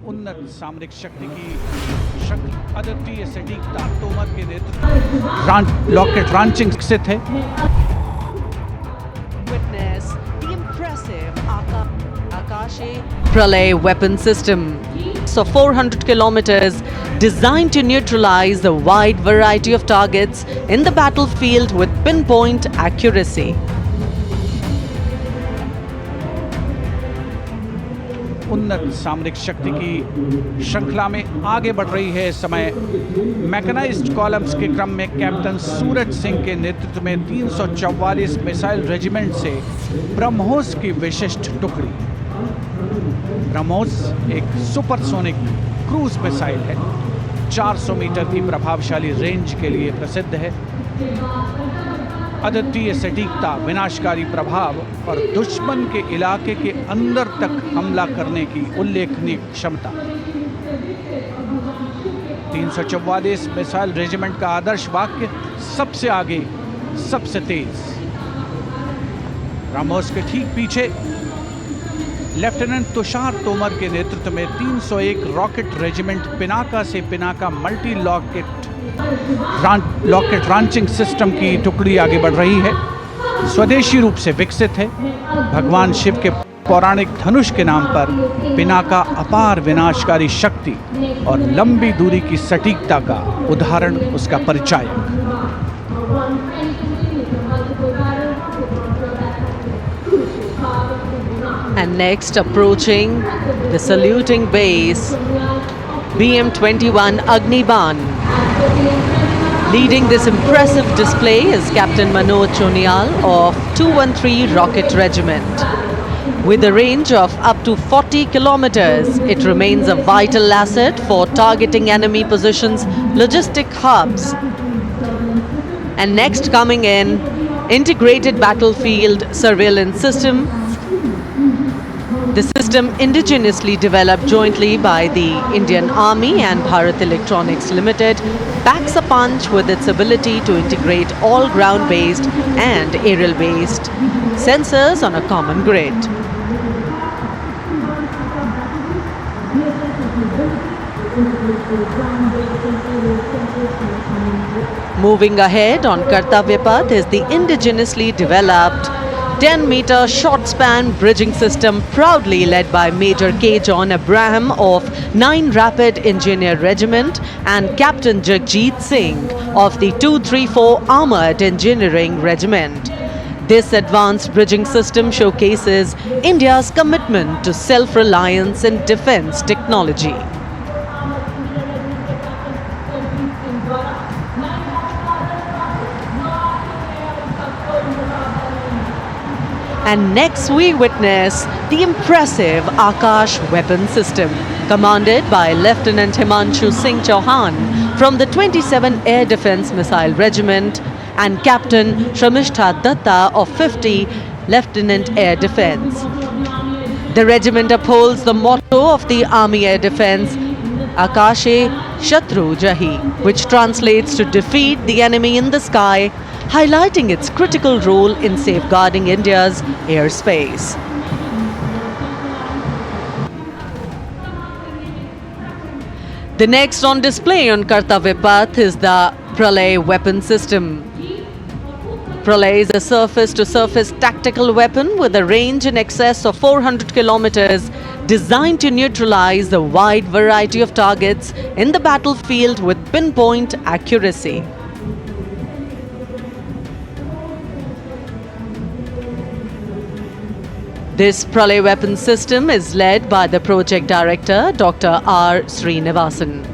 उन्नत सामरिक शक्ति की शक्ति अद्वितीय सटीकता तोमर के नेतृत्व रॉकेट लॉन्चिंग विकसित है। Witness the impressive Akashe Pralay weapon system. So 400 kilometers designed to neutralize a wide variety of targets in the battlefield with pinpoint accuracy. उन्नत सामरिक शक्ति की श्रृंखला में आगे बढ़ रही है इस समय मैकेनाइज्ड कॉलम्स के क्रम में कैप्टन सूरज सिंह के नेतृत्व में 344 मिसाइल रेजिमेंट से ब्रह्मोस की विशिष्ट टुकड़ी। ब्रह्मोस एक सुपरसोनिक क्रूज मिसाइल है, 400 मीटर की प्रभावशाली रेंज के लिए प्रसिद्ध है। अद्वितीय सटीकता, विनाशकारी प्रभाव और दुश्मन के इलाके के अंदर तक हमला करने की उल्लेखनीय क्षमता। 344 मिसाइल रेजिमेंट का आदर्श वाक्य सबसे आगे, सबसे तेज। ब्रह्मोस के ठीक पीछे लेफ्टिनेंट तुषार तोमर के नेतृत्व में 301 रॉकेट रेजिमेंट पिनाका से Pinaka multi rocket launching system की टुकड़ी आगे बढ़ रही है। स्वदेशी रूप से विकसित है। भगवान शिव के पौराणिक धनुष के नाम पर पिनाका अपार विनाशकारी शक्ति और लंबी दूरी की सटीकता का उदाहरण, उसका परिचायक। And next, approaching the saluting base, BM-21 Agniban. Leading this impressive display is Captain Manoj Chonial of 213 Rocket Regiment. With a range of up to 40 kilometers, it remains a vital asset for targeting enemy positions, logistic hubs. And next coming in, integrated battlefield surveillance system. The system indigenously developed jointly by the Indian Army and Bharat Electronics Limited packs a punch with its ability to integrate all ground-based and aerial-based sensors on a common grid. Moving ahead on Kartavya Path is the indigenously developed 10-meter short-span bridging system proudly led by Major K. John Abraham of 9 Rapid Engineer Regiment and Captain Jagjit Singh of the 234 Armored Engineering Regiment. This advanced bridging system showcases India's commitment to self-reliance in defense technology. And next we witness the impressive Akash weapon system, commanded by Lieutenant Himanshu Singh Chauhan from the 27 Air Defence Missile Regiment and Captain Shramishta Datta of 50 Lieutenant Air Defence. The regiment upholds the motto of the Army Air Defence, Akashe Shatru Jahi, which translates to defeat the enemy in the sky, highlighting its critical role in safeguarding India's airspace. The next on display on Kartavya Path is the Pralay weapon system. Pralay is a surface-to-surface tactical weapon with a range in excess of 400 kilometers, designed to neutralize a wide variety of targets in the battlefield with pinpoint accuracy. This Pralay weapon system is led by the project director, Dr. R. Srinivasan.